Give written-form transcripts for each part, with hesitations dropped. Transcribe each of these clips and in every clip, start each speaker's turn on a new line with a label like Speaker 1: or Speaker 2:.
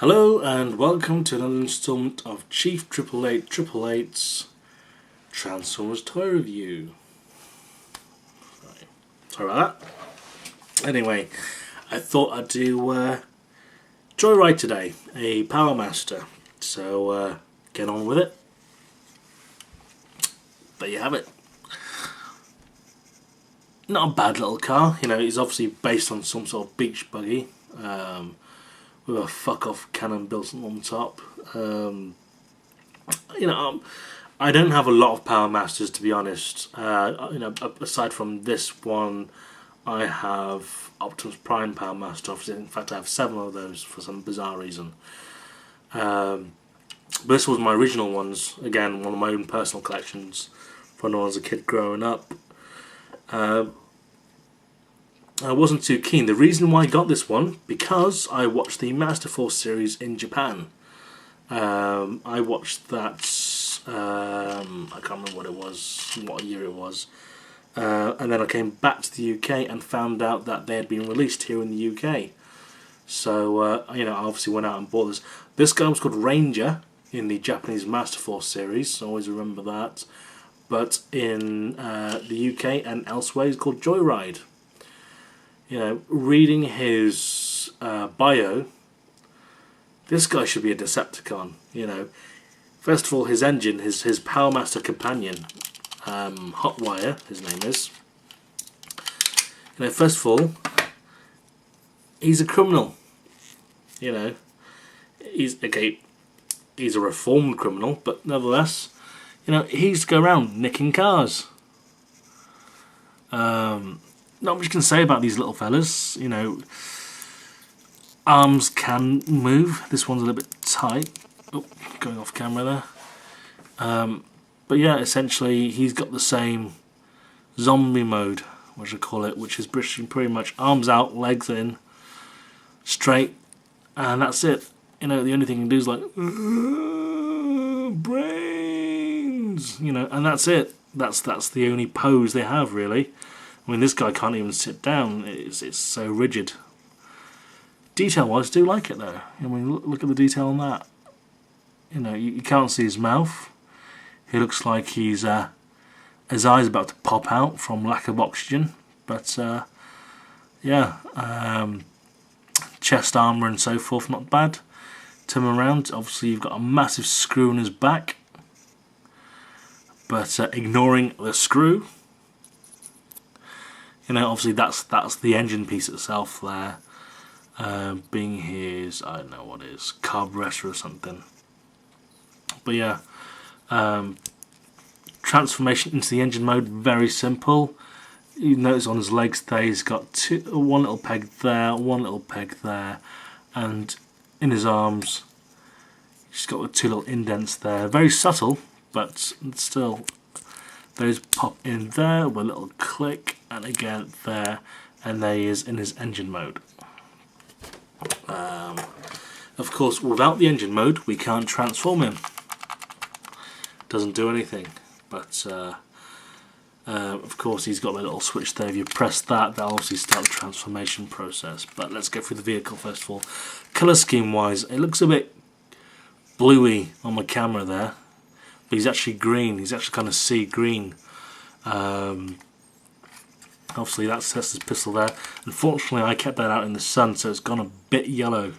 Speaker 1: Hello and welcome to another installment of Chief 888's Transformers Toy Review. Sorry about that. Anyway, I thought I'd do Joyride today, a Powermaster. So get on with it. There you have it. Not a bad little car, you know, it's obviously based on some sort of beach buggy. With a fuck-off cannon built on top. I don't have a lot of Powermasters, to be honest. Aside from this one, I have Optimus Prime Powermaster. In fact, I have 7 of those for some bizarre reason. But this was my original ones. Again, one of my own personal collections from when I was a kid growing up. I wasn't too keen. The reason why I got this one, because I watched the Master Force series in Japan. I watched that, I can't remember what it was, what year it was. And then I came back to the UK and found out that they had been released here in the UK. So, I obviously went out and bought this. This guy was called Ranger in the Japanese Master Force series, so I always remember that. But in the UK and elsewhere, he's called Joyride. You know, reading his bio, this guy should be a Decepticon. You know, first of all, his engine, his Powermaster companion, Hotwire, his name is. You know, first of all, he's a criminal. You know, he's a reformed criminal, but nevertheless, you know, he used to go around nicking cars. Not much you can say about these little fellas. You know, arms can move. This one's a little bit tight. Oh, going off camera there. But yeah, essentially he's got the same zombie mode, what I call it, which is pretty much arms out, legs in, straight, and that's it. You know, the only thing he can do is like brains. You know, and that's it. That's the only pose they have, really. I mean, this guy can't even sit down. It's so rigid. Detail-wise, I do like it though. I mean, look at the detail on that. You know, you can't see his mouth. He looks like his eyes about to pop out from lack of oxygen. But chest armor and so forth, not bad. Turn him around. Obviously, you've got a massive screw in his back, but ignoring the screw. You know, obviously that's the engine piece itself there, being his, I don't know what it is, carburetor or something. But yeah, transformation into the engine mode, very simple. You notice on his legs there, he's got one little peg there, one little peg there, and in his arms, he's got the 2 little indents there. Very subtle, but still. Those pop in there with a little click, and again there, and there he is in his engine mode. Of course, without the engine mode, we can't transform him. Doesn't do anything. But of course, he's got a little switch there. If you press that, that'll obviously start the transformation process. But let's go through the vehicle first of all. Colour scheme wise, it looks a bit bluey on my camera there. But he's actually green. He's actually kind of sea green. Obviously that's his pistol there. Unfortunately, I kept that out in the sun, so it's gone a bit yellow.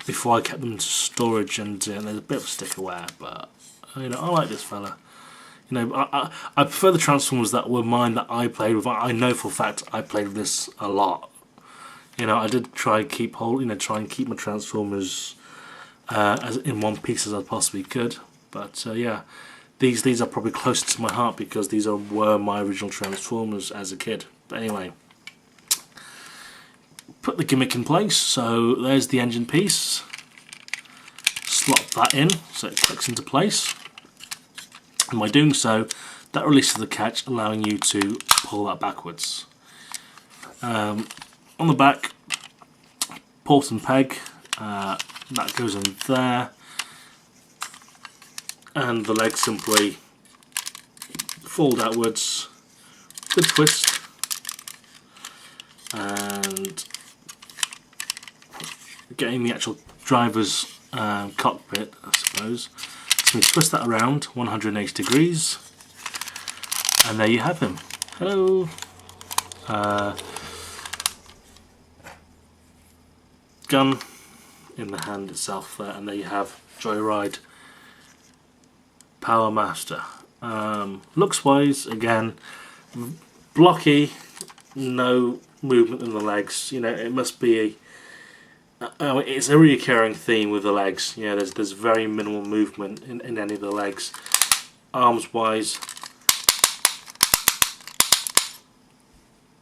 Speaker 1: Before I kept them into storage, and there's a bit of sticker wear. But you know, I like this fella. You know, I prefer the Transformers that were mine that I played with. I know for a fact I played with this a lot. You know, I did try and keep my Transformers as in one piece as I possibly could, but yeah, these are probably closer to my heart because these were my original Transformers as a kid. But anyway, put the gimmick in place. So there's the engine piece. Slot that in so it clicks into place, and by doing so, that releases the catch, allowing you to pull that backwards. On the back, port and peg. That goes in there, and the legs simply fold outwards with a twist, and getting the actual driver's cockpit, I suppose. So we twist that around 180 degrees, and there you have him. Hello. Gun in the hand itself there, and there you have Joyride Powermaster. Looks wise, again, blocky, no movement in the legs. You know, it must be it's a recurring theme with the legs. You know, there's very minimal movement in any of the legs. Arms wise,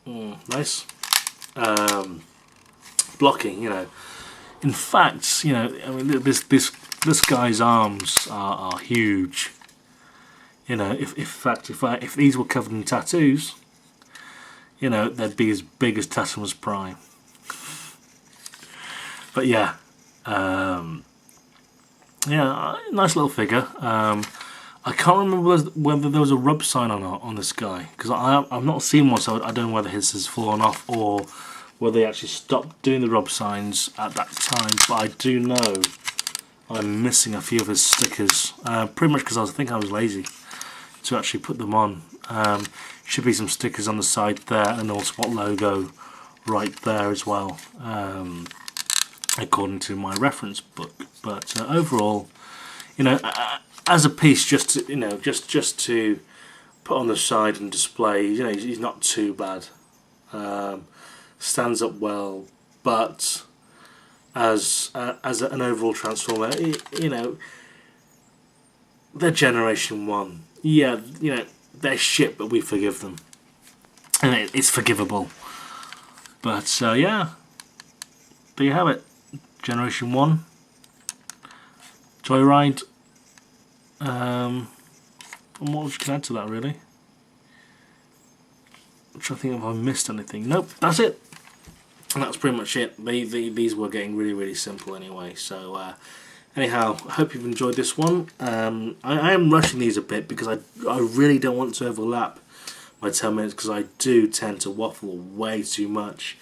Speaker 1: nice. Blocking, you know. In fact, you know, I mean, this guy's arms are huge. You know, if these were covered in tattoos, you know, they'd be as big as Transformers Prime. But yeah, yeah, nice little figure. I can't remember whether there was a rub sign or not on this guy, because I've not seen one, so I don't know whether his has fallen off or whether they actually stopped doing the rub signs at that time. But I do know I'm missing a few of his stickers, pretty much because I think I was lazy to actually put them on. Should be some stickers on the side there, and also what logo right there as well, according to my reference book. But overall, you know, as a piece, just to, you know, just to put on the side and display, you know, he's not too bad. Stands up well, but as an overall Transformer, you know, they're Generation 1. Yeah, you know, they're shit, but we forgive them, and it's forgivable. But yeah, there you have it. Generation 1 Joyride. And what else can I add to that, really? I'm trying to think if I missed anything. Nope, that's it. And that's pretty much it. These were getting really simple anyway. So anyhow, I hope you've enjoyed this one. I am rushing these a bit because I really don't want to overlap my 10 minutes, because I do tend to waffle way too much.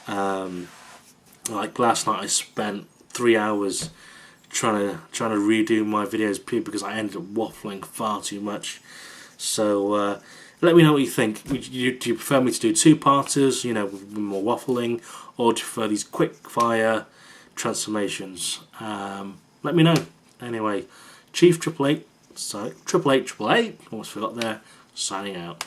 Speaker 1: Like last night, I spent 3 hours trying to redo my videos because I ended up waffling far too much. So let me know what you think. Do you prefer me to do 2-parters, you know, with more waffling, or do you prefer these quick fire transformations? Let me know. Anyway, Chief 888, sorry, 888, almost forgot there, signing out.